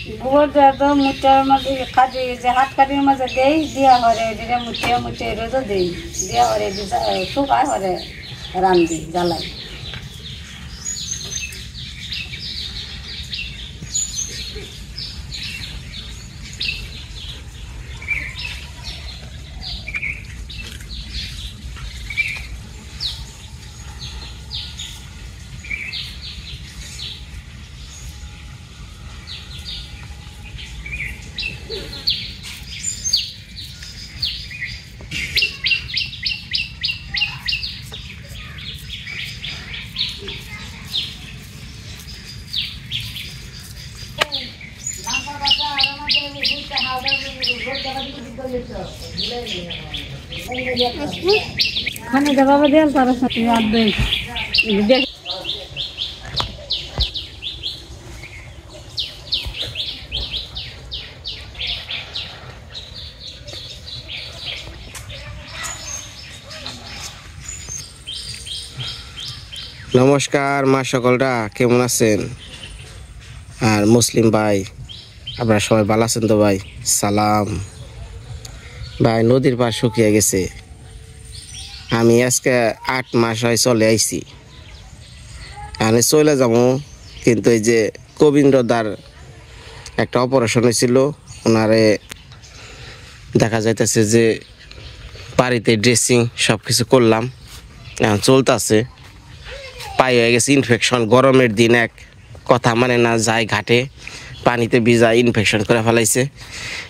গোবর দেওয়া তো মুটার মাঝে কাটি যে হাত কাটির মাঝে দেই দিয়া হরে এটা মুটে মুটে রোদও দেই দিয়া হরে শুকায় হরে রান্ধি জ্বালাই। খানে দেওয়া দেন তার সাথে আর দেই নমস্কার মা সকলরা, কেমন আছেন? আর মুসলিম ভাই আপনারা সবাই ভালো আছেন তো? ভাই সালাম। ভাই নদীর পার শুকিয়ে গেছে। আমি আজকে 8 মাস হয় চলে আইছি। আমি চলে যাবো, কিন্তু এই যে কবীন্দ্রদার একটা অপারেশন হয়েছিল, ওনারে দেখা যাইতেছে যে বাড়িতে ড্রেসিং সব কিছু করলাম, এখন চলতেছে। পাই হয়ে গেছে ইনফেকশন, গরমের দিন এক কথা মানে না, যায় ঘাটে পানিতে ভিজা ইনফেকশন করে ফেলাইছে।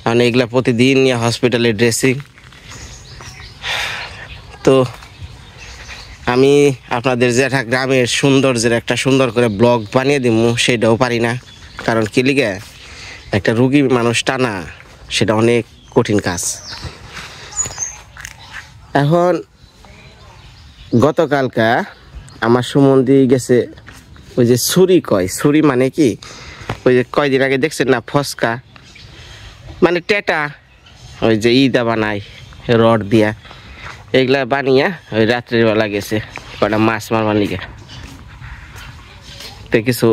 কারণ এগুলা প্রতিদিন নিয়ে হসপিটালে ড্রেসিং। তো আমি আপনাদের যে একটা গ্রামের সৌন্দর্যের একটা সুন্দর করে ব্লগ বানিয়ে দিব, সেটাও পারি না। কারণ কি লিগে, একটা রুগী মানুষ টানা সেটা অনেক কঠিন কাজ। এখন গতকালকা আমার সুমন্দি গেছে ওই যে ছুরি কয়, ছুরি মানে কি, ওই যে কয়দিন আগে দেখছেন না ফসকা মানে টেটা, ওই যে ইদা বানায় রড দিয়া, এগুলা বানিয়া ওই রাত্রের বেলা গেছে কটা মাছ মারবার লিগে। তো কিছু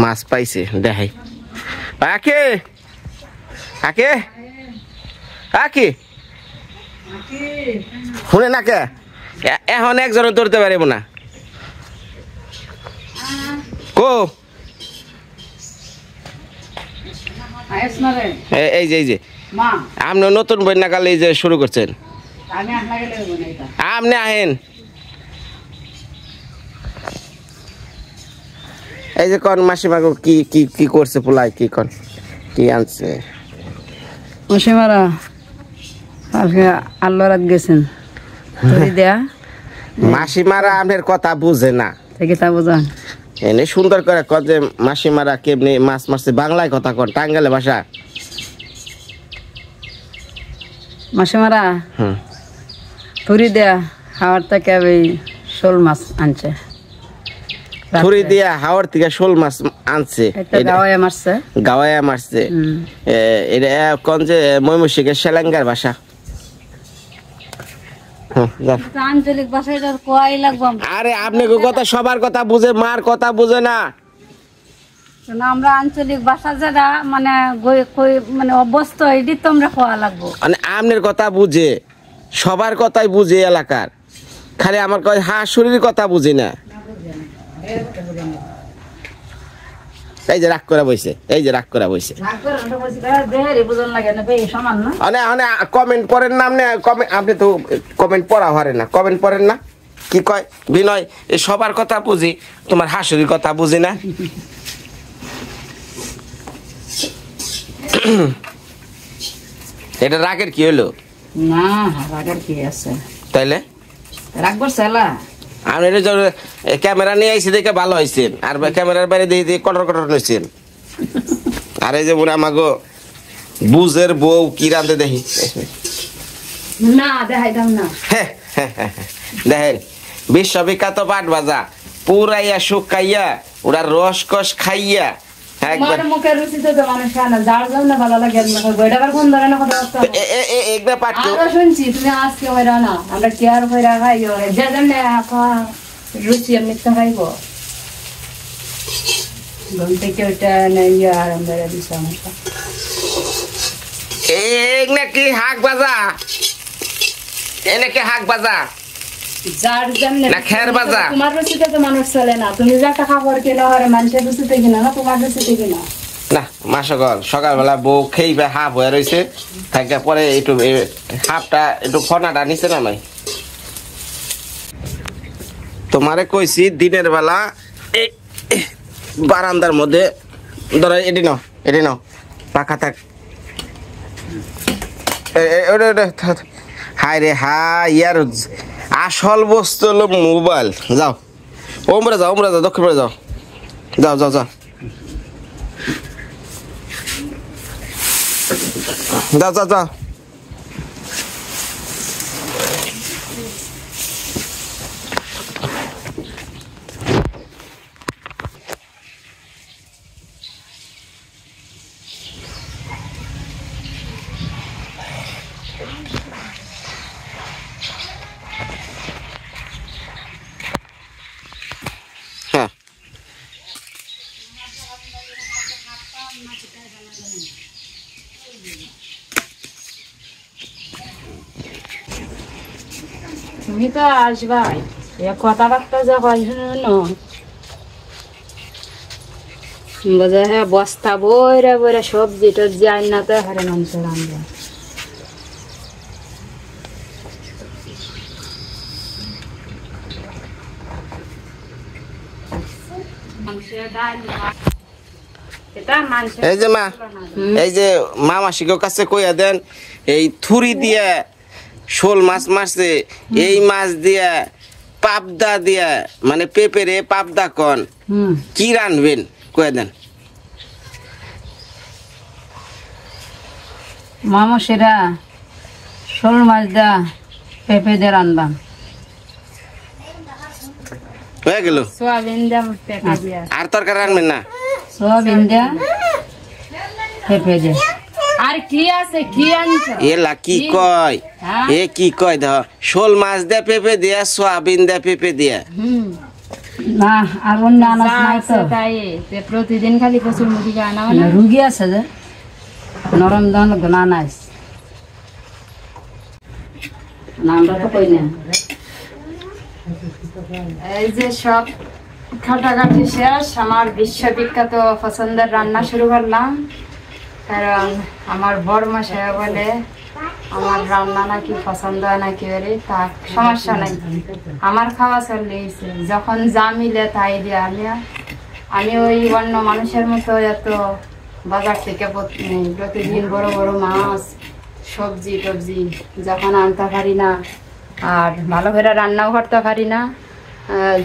মাছ পাইছে, দেখাই। আকে আকে আকে শুনে না কে, এখন একজনে ধরতে পারবো না। কো এই যে আপনি নতুন বই নাগালে এই যে শুরু করছেন, আপনি আহেন। এই যে কন মাসিমাকে কি কি কি করছে পোলাই, কি কন কি আনছে? মাসিমারা আজকে আল্লাহরাত গেছেন দেয়া। মাসিমারা আপনার কথা বুঝে না, তা বোঝান এনে সুন্দর করে কয় যে মাসিমারা কেমনি মাছ মারছে, বাংলায় কথা কন, টাঙ্গালে ভাষা। মাসিমারা থুরি দেয়া হাওয়ার থেকে ওই শোল মাছ আনছে, থুরি দিয়া হাওয়ার থেকে শোল মাছ আনছে, গাওয়ায় মারছে। গাওয়ায় মারছে। এটা কোন যে ময়মনসিংহের সেলাঙ্গার ভাষা। আঞ্চলিক ভাষায় কোয়াই লাগবে। আরে আপনি কথা সবার কথা বুঝে, মার কথা বুঝে না। আমরা আঞ্চলিক ভাষা যেটা মানে মানে অভ্যস্ত, এটি তো আমরা কোয়া লাগবো। মানে আপনার কথা বুঝে, সবার কথাই বুঝে এলাকার, খালি আমার কয় হাঁসুরির কথা বুঝি না। এই যে রাগ করে বইছে, এই যে রাগ করে বইছে। কমেন্ট পড়েন না আপনি, আপনি তো কমেন্ট পড়া হারেন না, কমেন্ট পড়েন না। কি কয় বিনয়, এই সবার কথা বুঝি, তোমার হাঁসুরির কথা বুঝি না। এটা রাগের কি হলো? না রাগের কি আছে, তাইলে রাগ করছেলা। আমি ক্যামেরা নিয়ে আইসি দেখে ভালো হয়েছেন, আর ক্যামেরার বাইরে দিয়ে দিয়ে কটর কটর নিয়েছেন। আর এই যে মনে আমাকে বুঝের বউ কি রাঁধে দেখি না, দেখাইতাম না। দেখেন বিশ্ববিখ্যাত পাট ভাজা পুরাইয়া শুকাইয়া ওরা রস কস খাইয়া মুখের রুচি তো মানুষ খায় না, যার জন্য ভালো লাগে। শুনছি তুমি আজকে হইরা না, আমরা কেয়ার হইরা খাই, যে জন্য রুচি এমনি খাইব। ঘুম থেকে ওইটা ইয়ে আরাম বেড়ে দিছে আমাকে। এই নাকি হাক বাজা, এই নাকি হাক বাজা যার জন্য না খের বাজা। তোমার রুচিতে তো মানুষ চলে না, তুমি যে একটা খাবার কিনা আর মানুষের রুচিতে কিনা না, তোমার রুচিতে কিনা না। মা সকালবেলা বউ খেইবে হাফ হয়ে রয়েছে, থাকে পরে একটু হাফটা একটু ফনাটা নিচে নামাই। তোমারে কইছি দিনের বেলা এই বারান্দার মধ্যে ধরো এটি নাও পাখা থাক। হাই রে হাই, ইয়ার আসল বস্তু হলো মোবাইল। যাও ওমরা যাও দক্ষিণ পাড়ে যাও, যাও হ্যাঁ। তুমি তো আসবাই, কথাবার্তা যা হয় শুনো বোঝা। হ্যাঁ বস্তা বইরা সবজি টবজি আইনা তো হারে মাংস রান্না। এই যে মা, এই যে মাসিকের কাছে কইয়া দেন, এই থুরি দিয়া শোল মাছ মারছে, এই মাছ দিয়া পাবদা দিয়া মানে পেঁপেরে পাবদা কন কি রানবেন কইয়া দেন। মামসেরা শোল মাছ দা পেঁপে দিয়ে রানবাম, হয়ে গেল। সোয়াবিন দা পেঁপে দিয়া আর তরকারি রানবেন না? সোয়াবিন দা পেঁপে দিয়ে। আর কি আছে, কি আনছো? এলা কি কয়, এ কি কয় ধর, শোল মাছ দে পেঁপে দিয়া, সোয়াবিন দে পেঁপে দিয়া। না আর অন্য আনাজ নাই তো, তাই প্রতিদিন খালি কচুর মুখি আনা না। রুগী আছে যে নরম দান না নাইস নামটা তো কই না। এই যে সব খাটাখাটি শেষ, আমার বিশ্ববিখ্যাত পছন্দের রান্না শুরু করলাম। কারণ আমার বড় মশাই বলে আমার রান্না নাকি পছন্দ হয় নাকি, বলে তা সমস্যা নাই, আমার খাওয়া চলেছে, যখন যা মিলে তাই দিয়ে আমি ওই অন্য মানুষের মতো এত বাজার থেকে প্রতিদিন বড় বড় মাছ সবজি টবজি যখন আনতে পারি না, আর ভালো করে রান্নাও করতে পারি না,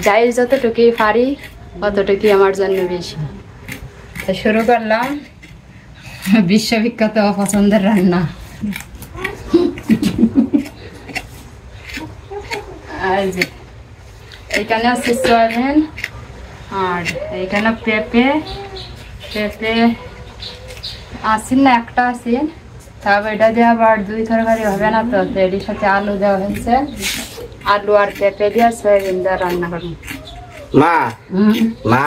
যাই যতটুকুই পারি অতটুকুই আমার জন্য বেশি। তো শুরু করলাম বিশ্ববিখ্যাত পছন্দের রান্না। এইখানে আছে সয়াবিন, আর এইখানে পেঁপে আসিন না, একটা আসিন, তবে এটা দিয়ে আবার দুই তরকারি হবে না, তো এর সাথে আলু দেওয়া হয়েছে, আলু আর পেঁপে দিয়ে সয়াবিন দিয়ে রান্না করবো। মা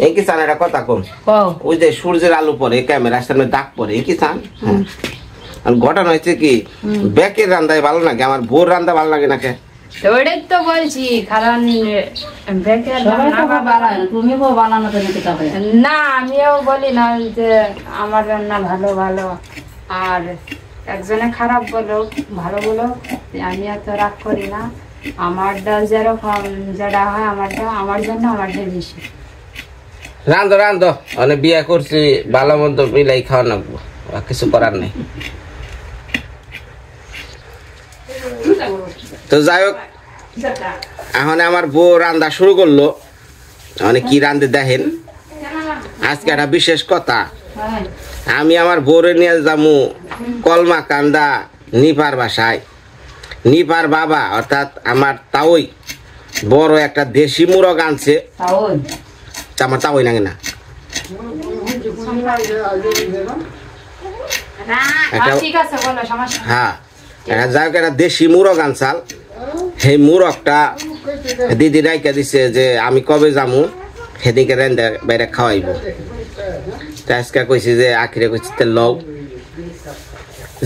এই কি চান, এটা কথা কম, ওই যে সূর্যের আলো পরে ক্যামেরার সামনে দাগ পরে কি চান। ঘটনা হয়েছে কি, বেকের রান্দায় ভালো লাগে, আমার বোর রান্দা ভালো লাগে নাকি? ওইটাই তো বলছি, কারণ তুমি বানানো না, আমিও বলি না যে আমার রান্না ভালো ভালো, আর একজনে খারাপ বলো ভালো বলো, আমি এত রাগ করি না। আমার ডাল যেরকম যেটা হয় আমার জন্য আমারটা বেশি। রান্ধো অনেক বিয়ে করছি, ভালো মন্দ মিলাই খাওয়া লাগবো, কিছু করার নেই। তো যাই হোক, এখন আমার বউ রান্না শুরু করলো, মানে কি রান্ধে দেখেন। আজকে একটা বিশেষ কথা, আমি আমার বউরে নিয়ে যাবো কলমা কান্দা নিপার বাসায়। নিপার বাবা অর্থাৎ আমার তাওই বড় একটা দেশি মুরগ আনছে, আমার তাওই নাগে না, হ্যাঁ যাই হোক একটা দেশি মুরগ আনছাল। সেই মুরগটা দিদি রাইকা দিছে যে আমি কবে যামু, সেদিকে রান্দা বাইরে খাওয়াইব আজকে কইছি যে আখিরে কইছি তে লও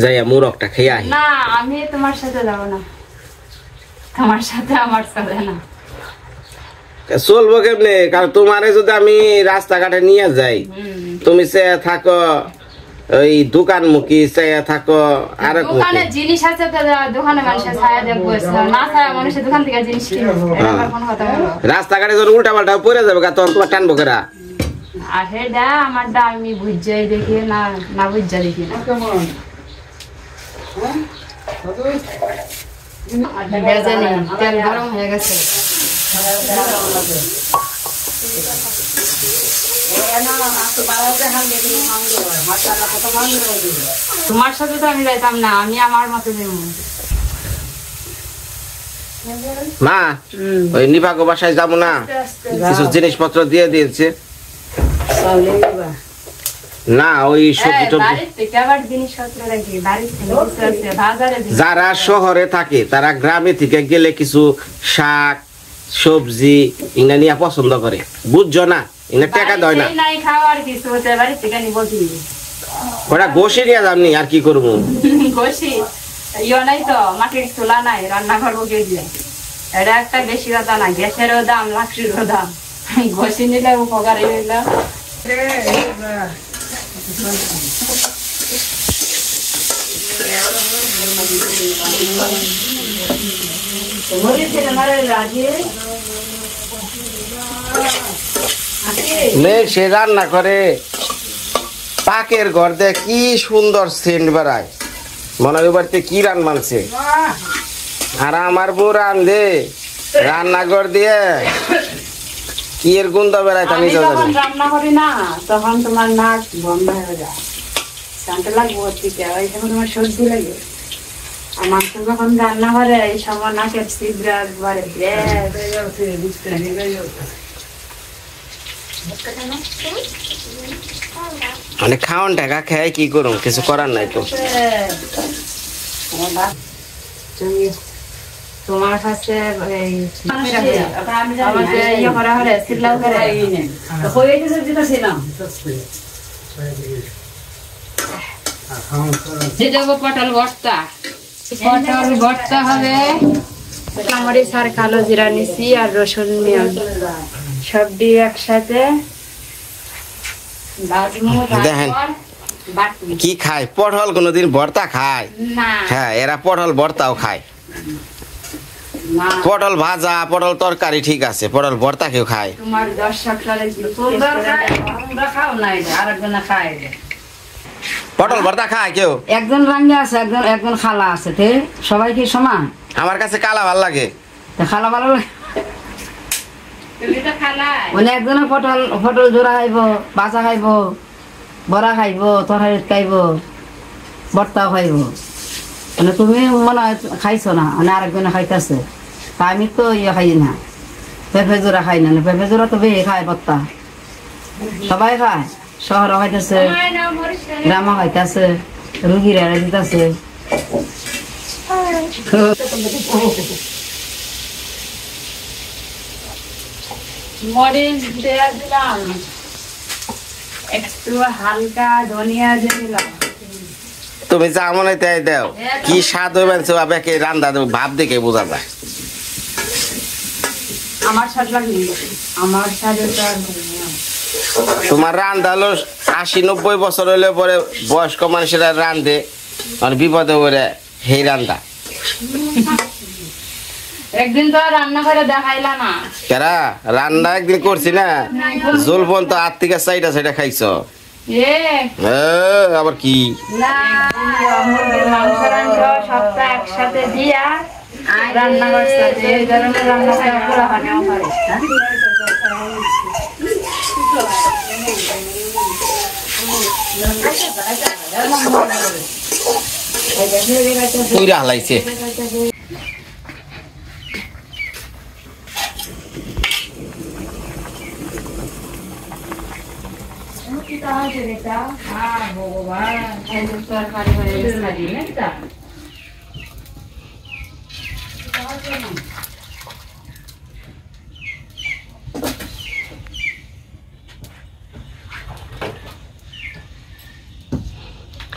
যাইয়া মুরগটা খেয়ে আহি না আমি তোমার সাথে যাব না তোমার সাথে আমার চলে না চলবো কেমনে কারণ তোমারে যদি আমি রাস্তাঘাটে নিয়ে যাই তুমি সে থাকো ওই দোকান মুখী চেয়ে থাকো আর দোকানে জিনিস আছে তো দোকানে মানুষের ছায়া দেখবো না ছায়া মানুষের দোকান থেকে জিনিস কিনবো এটা আবার কোন কথা বলো রাস্তাঘাটে যদি উল্টা পাল্টা পড়ে যাবে তখন তোমার টানবো কেরা আর সেটা আমারটা আমি বুঝাই দেখি না না বুঝা দেখি না ভেজে নি তেল গরম হয়ে গেছে তোমার সাথে তো আমি যাইতাম না আমি আমার মতো যাবো মা ওই নিভাগো বাসায় যাবো না কিছু জিনিসপত্র দিয়ে দিয়েছে না ওই সবজি যারা শহরে থাকে তারা গ্রামে থেকে গেলে কিছু শাক সবজি এগুলা নিয়ে পছন্দ করে বুঝছো না এগুলা টাকা দেয় না ওরা গোসে নিয়ে যাবনি আর কি করবো গোসি ইয়ে নাই তো মাটির চুলা নাই রান্নাঘর বসে দিয়ে এটা একটা বেশি কথা না গ্যাসেরও দাম লাকড়িরও দাম গোসি নিলে উপকারী হইল সে রান্না করে পাকের ঘর দিয়ে কি সুন্দর সেন্ট বেড়ায় মনে হয় বাড়িতে কি রান মানছে আর আমার বউ রান্ধে রান্নাঘর দিয়ে কি এর গন্ধ বেড়ায় তা নিজেও জানি রান্না করি না তখন তোমার নাক বন্ধ হয়ে যায় শান্তি লাগবো ওই সময় তোমার সর্দি লাগে আমার তো যখন রান্না করে এই সময় নাকের ছিদ্রা একবারে মানে খাওয়ান টাকা খেয়ে কি করুন কিছু করার নাই তো তোমার কাছে ইয়ে করা হলে সিলাও করে পটল ভর্তা পটল ভর্তা হবে কামড়ি আর কালো জিরা নিছি আর রসুন নিয়ে সব দিয়ে একসাথে দেখেন কি খায় পটল কোনোদিন ভর্তা খায় হ্যাঁ এরা পটল ভর্তাও খায় পটল ভাজা পটল তরকারি ঠিক আছে পটল ভর্তা কেউ খায় তোমার পটল ভর্তা খায় কেউ একজন রাঙ্গা আছে একজন খালা আছে তে সবাই কি সমান আমার কাছে কালা ভাল লাগে খালা ভালো লাগে মানে একজনের পটল জোড়া খাইব ভাজা খাইব বড়া খাইব তরকারি খাইব ভর্তাও খাইব মানে তুমি মনে হয় খাইছো না মানে আরেকজনে খাইতেছে আমি তো ইয়ে খাই না পেঁপে জোড়া খাই না পেঁপে জোড়া তো বেশি খায় ভর্তা সবাই খায় শহরে খাইতেছে গ্রামে খাইতেছে রুগীরা দিতেছে মরিচ দেয়া দিলাম একটু হালকা ধনিয়া দিয়ে দিলাম তুমি যা মনে তাই দাও কি স্বাদ হইবেছে বাবাকে রান্না ভাব দেখে বোঝা যায় আমার স্বাদ লাগবে আমার স্বাদে তো তোমার রান্না হলো ৮০-৯০ বছর হইলে পরে বয়স্ক মানুষেরা রান্ধে আর বিপদে পড়ে সেই রান্না একদিন তো রান্না করে দেখাইলা না কেরা রান্না একদিন করছি না জলপন তো ৮ থেকে ৪টা খাইছ আবার কি সপ্তাহ একসাথে দিয়া রান্না করছে এই ধরনের রান্না পুরা বানাও পারে পুরা হালাইছে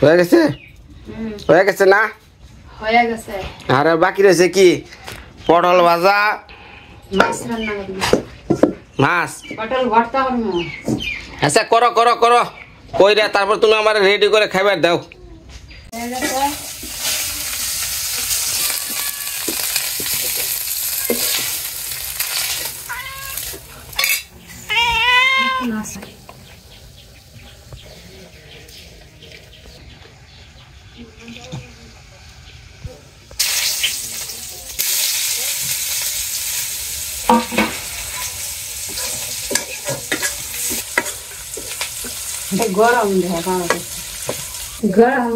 হয়ে গেছে না? হয়ে গেছে। আর বাকি রয়েছে কি? পটল ভাজা, মাছ রান্না করবো। মাছ। পটল ভর্তা করবো। আচ্ছা করো করো করো, কইরা তারপর তুমি আমার রেডি করে খাইবার দাও। হয়ে গেছে। গরম গরম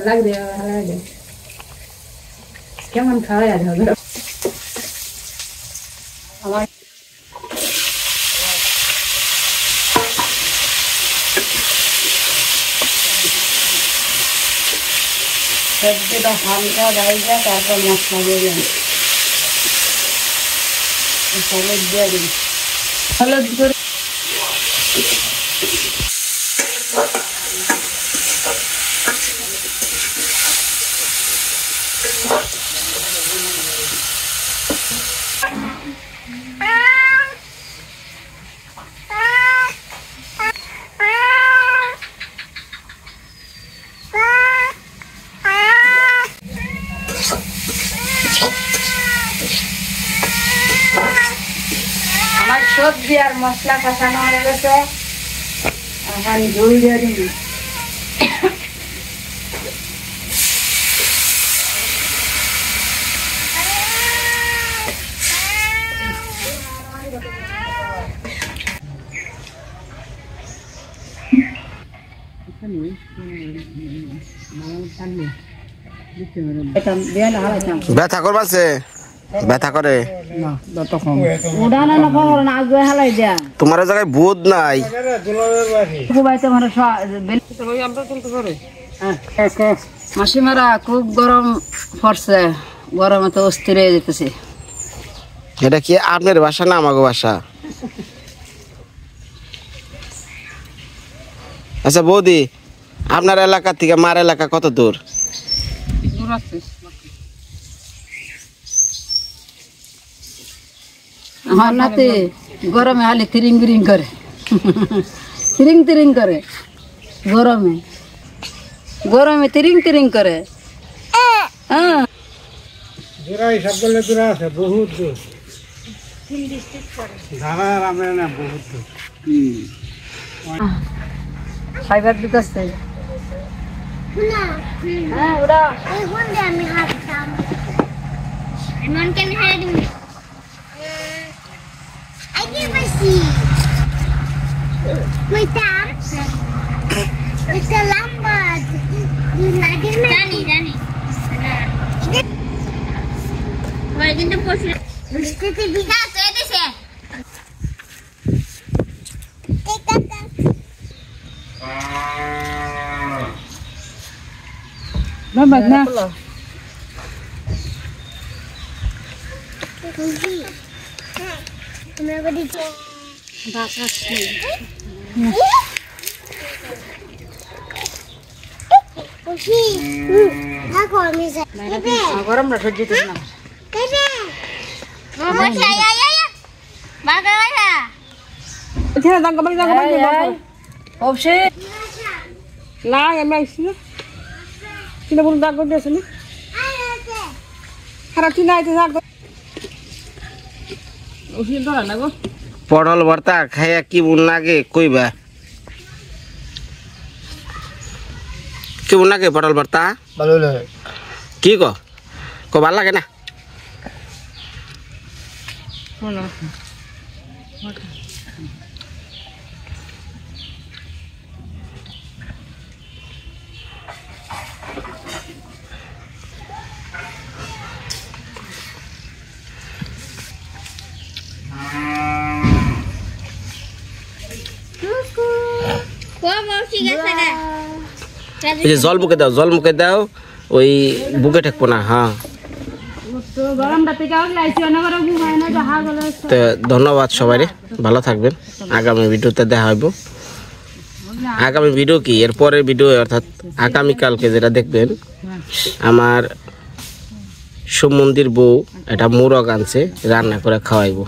লাগবে কেমন খাওয়া যাবে আমার সবজিটা হালকা ভাজা তারপর মশলা দিয়ে হলুদ দিয়ে দিন হলুদ করে আমার সবজি আর মশলা কষানো হয়ে গেছে, এখন ঝোল দিয়ে দিন। ব্যথা করবাছে? ব্যথা করে তোমার জায়গায় ভূত নাই? মাসিমারা খুব গরম পড়ছে, গরমে তো অস্থির হয়ে যেতেছে। এটা কি আপনার বাসা না আমাকে বাসা? আচ্ছা বৌদি, আপনার এলাকা থেকে মার এলাকা কত দূর? আমার নাতে গরমে হালি তিরিং বিরিং করে, তিরিং তিরিং করে, গরমে গরমে তিরিং তিরিং করে। ফাইবার দিতেছে গরম না সহ্য হইতেছে না। পটল ভর্তা খাইয়া কি মন লাগে কইবা? কেমন লাগে পটল ভর্তা? ভালো লাগে। কি কো ভালো লাগে না? এই যে জল মুখে দাও, ওই বুকে ঠেকবো না। হ্যাঁ, তো ধন্যবাদ সবাই, ভালো থাকবেন। আগামী ভিডিওতে দেখা হইব। আগামী ভিডিও কি, এর পরের ভিডিও অর্থাৎ আগামীকালকে যেটা দেখবেন, আমার সুমন্দির বউ এটা মোরগ আনছে, রান্না করে খাওয়াইবো।